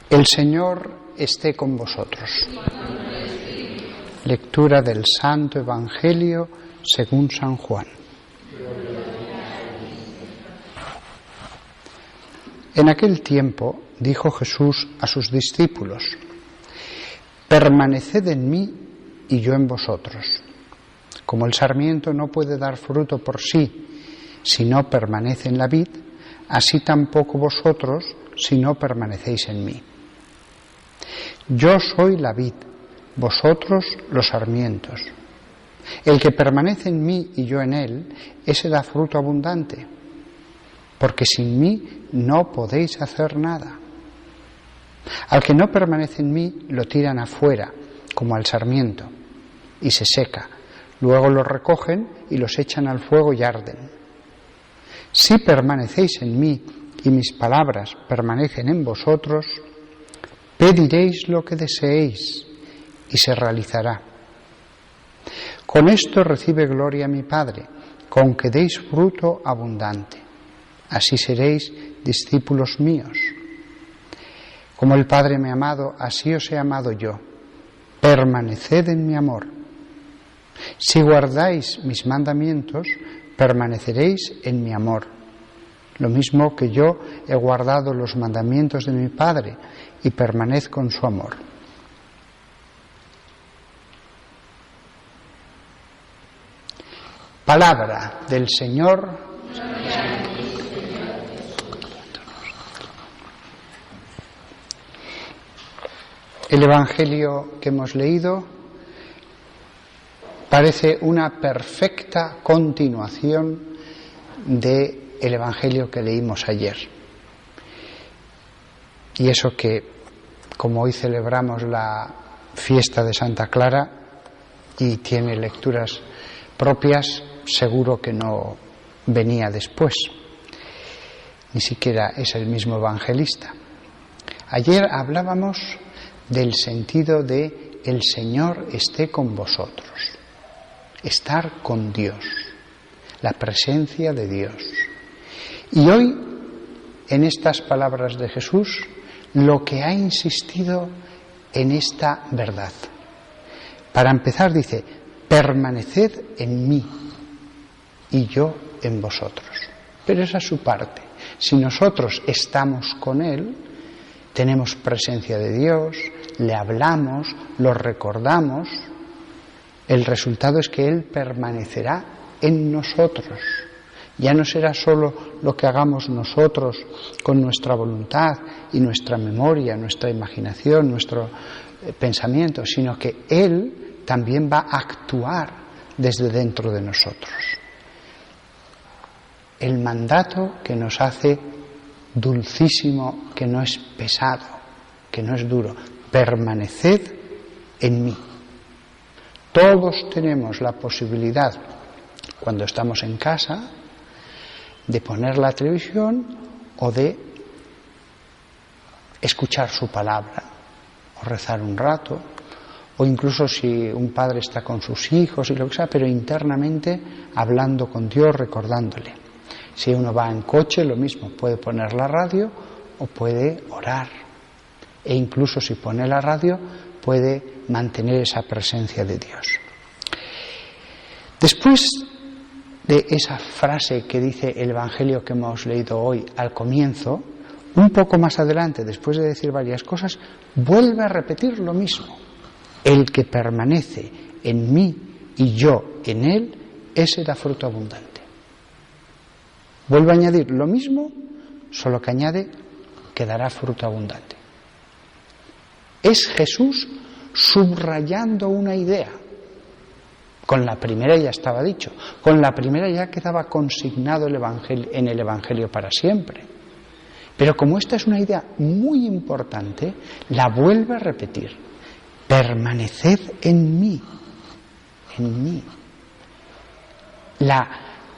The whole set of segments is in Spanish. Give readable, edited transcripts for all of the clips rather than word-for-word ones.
El Señor esté con vosotros. Lectura del Santo Evangelio según San Juan. En aquel tiempo dijo Jesús a sus discípulos: permaneced en mí y yo en vosotros. Como el sarmiento no puede dar fruto por sí si no permanece en la vid, así tampoco vosotros si no permanecéis en mí. Yo soy la vid, vosotros los sarmientos. El que permanece en mí y yo en él, ese da fruto abundante, porque sin mí no podéis hacer nada. Al que no permanece en mí, lo tiran afuera, como al sarmiento, y se seca. Luego los recogen y los echan al fuego y arden. Si permanecéis en mí y mis palabras permanecen en vosotros, pediréis lo que deseéis y se realizará. Con esto recibe gloria mi Padre, con que deis fruto abundante. Así seréis discípulos míos. Como el Padre me ha amado, así os he amado yo. Permaneced en mi amor. Si guardáis mis mandamientos, permaneceréis en mi amor. Lo mismo que yo he guardado los mandamientos de mi Padre y permanezco en su amor. Palabra del Señor. El Evangelio que hemos leído parece una perfecta continuación del Evangelio que leímos ayer. Y eso que, como hoy celebramos la fiesta de Santa Clara y tiene lecturas propias, seguro que no venía después. Ni siquiera es el mismo evangelista. Ayer hablábamos del sentido de el Señor esté con vosotros. Estar con Dios, la presencia de Dios. Y hoy, en estas palabras de Jesús, lo que ha insistido en esta verdad. Para empezar dice: permaneced en mí y yo en vosotros. Pero esa es su parte. Si nosotros estamos con Él, tenemos presencia de Dios, le hablamos, lo recordamos, el resultado es que Él permanecerá en nosotros. Ya no será solo lo que hagamos nosotros con nuestra voluntad y nuestra memoria, nuestra imaginación, nuestro pensamiento, sino que Él también va a actuar desde dentro de nosotros. El mandato que nos hace dulcísimo, que no es pesado, que no es duro: permaneced en mí. Todos tenemos la posibilidad, cuando estamos en casa, de poner la televisión o de escuchar su palabra, o rezar un rato, o incluso si un padre está con sus hijos y lo que sea, pero internamente hablando con Dios, recordándole. Si uno va en coche, lo mismo, puede poner la radio o puede orar. E incluso si pone la radio, puede mantener esa presencia de Dios. Después de esa frase que dice el Evangelio que hemos leído hoy al comienzo, un poco más adelante, después de decir varias cosas, vuelve a repetir lo mismo. El que permanece en mí y yo en él, ese da fruto abundante. Vuelve a añadir lo mismo, solo que añade que dará fruto abundante. Es Jesús subrayando una idea. Con la primera ya estaba dicho, con la primera ya quedaba consignado en el Evangelio para siempre. Pero como esta es una idea muy importante, la vuelve a repetir: permaneced en mí, en mí.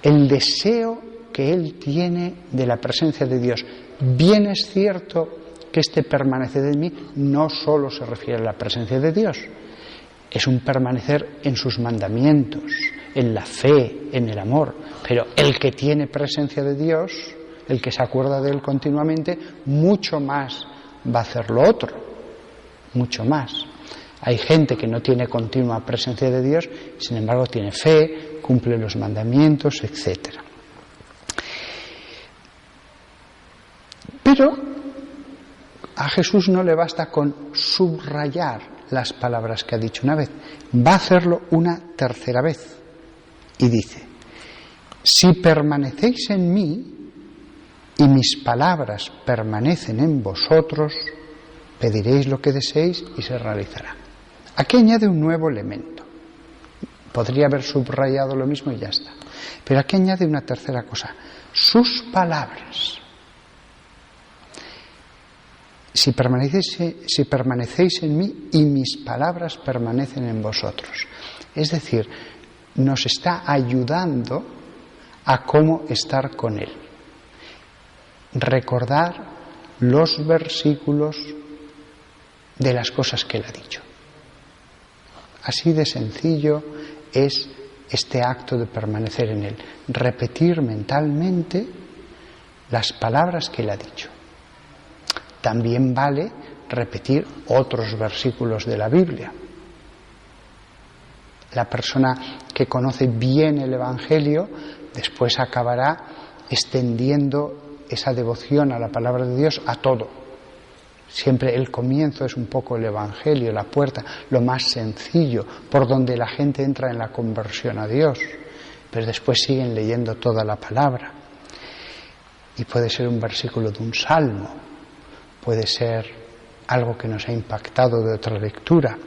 El deseo que Él tiene de la presencia de Dios. Bien es cierto que este permanecer en mí no solo se refiere a la presencia de Dios, es un permanecer en sus mandamientos, en la fe, en el amor, pero el que tiene presencia de Dios, el que se acuerda de Él continuamente, mucho más va a hacer lo otro, mucho más. Hay gente que no tiene continua presencia de Dios, sin embargo tiene fe, cumple los mandamientos, etc. Pero a Jesús no le basta con subrayar las palabras que ha dicho una vez, va a hacerlo una tercera vez. Y dice: si permanecéis en mí y mis palabras permanecen en vosotros, pediréis lo que deseéis y se realizará. Aquí añade un nuevo elemento. Podría haber subrayado lo mismo y ya está. Pero aquí añade una tercera cosa: sus palabras. Si permanecéis en mí y mis palabras permanecen en vosotros. Es decir, nos está ayudando a cómo estar con Él. Recordar los versículos de las cosas que Él ha dicho. Así de sencillo es este acto de permanecer en Él. Repetir mentalmente las palabras que Él ha dicho. También vale repetir otros versículos de la Biblia. La persona que conoce bien el Evangelio después acabará extendiendo esa devoción a la palabra de Dios a todo. Siempre el comienzo es un poco el Evangelio, la puerta, lo más sencillo, por donde la gente entra en la conversión a Dios. Pero después siguen leyendo toda la palabra. Y puede ser un versículo de un salmo, puede ser algo que nos ha impactado de otra lectura.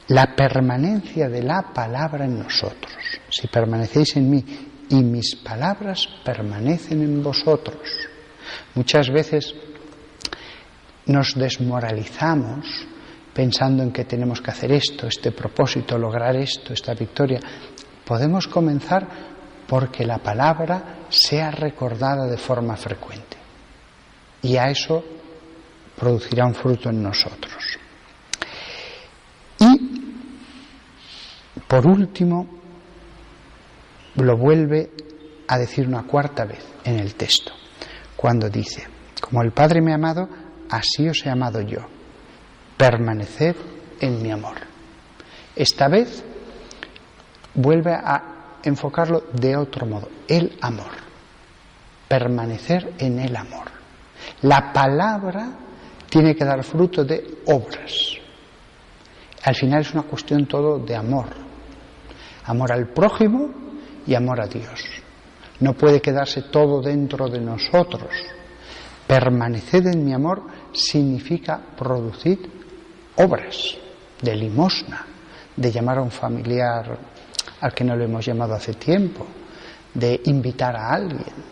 La permanencia de la palabra en nosotros. Si permanecéis en mí y mis palabras permanecen en vosotros. Muchas veces nos desmoralizamos pensando en que tenemos que hacer esto, este propósito, lograr esto, esta victoria. Podemos comenzar porque la palabra sea recordada de forma frecuente. Y a eso producirá un fruto en nosotros. Y, por último, lo vuelve a decir una cuarta vez en el texto, cuando dice: como el Padre me ha amado, así os he amado yo. Permaneced en mi amor. Esta vez vuelve a enfocarlo de otro modo, el amor. Permanecer en el amor. La palabra tiene que dar fruto de obras. Al final es una cuestión todo de amor. Amor al prójimo y amor a Dios. No puede quedarse todo dentro de nosotros. Permaneced en mi amor significa producir obras de limosna, de llamar a un familiar al que no le hemos llamado hace tiempo, de invitar a alguien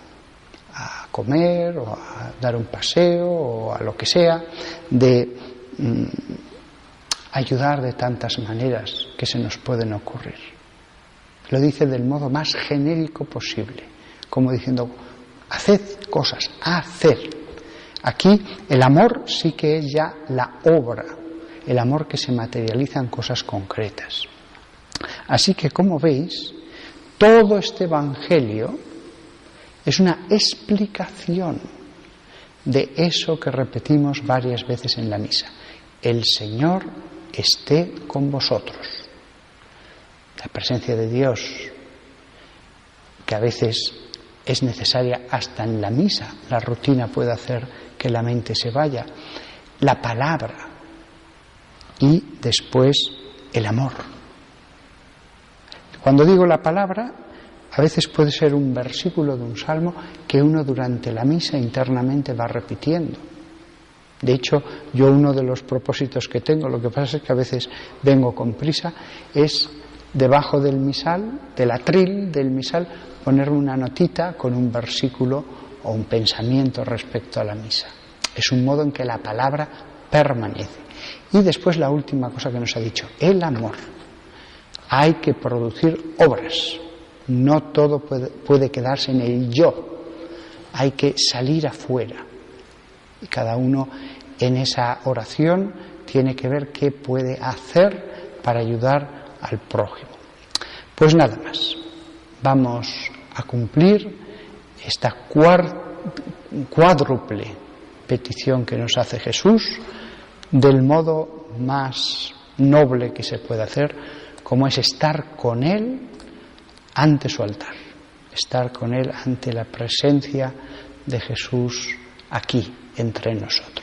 a comer o a dar un paseo o a lo que sea, de ayudar de tantas maneras que se nos pueden ocurrir. Lo dice del modo más genérico posible, como diciendo: haced cosas, haced. Aquí el amor sí que es ya la obra, el amor que se materializa en cosas concretas. Así que, como veis, todo este Evangelio es una explicación de eso que repetimos varias veces en la misa. El Señor esté con vosotros. La presencia de Dios, que a veces es necesaria hasta en la misa, la rutina puede hacer que la mente se vaya. La palabra y después el amor. Cuando digo la palabra, a veces puede ser un versículo de un salmo que uno durante la misa internamente va repitiendo. De hecho, yo uno de los propósitos que tengo, lo que pasa es que a veces vengo con prisa, es debajo del misal, del atril del misal, ponerme una notita con un versículo o un pensamiento respecto a la misa. Es un modo en que la palabra permanece. Y después la última cosa que nos ha dicho, el amor. Hay que producir obras. No todo puede quedarse en el yo. Hay que salir afuera. Y cada uno en esa oración tiene que ver qué puede hacer para ayudar al prójimo. Pues nada más. Vamos a cumplir esta cuádruple petición que nos hace Jesús del modo más noble que se puede hacer, como es estar con Él ante su altar, estar con Él ante la presencia de Jesús aquí entre nosotros.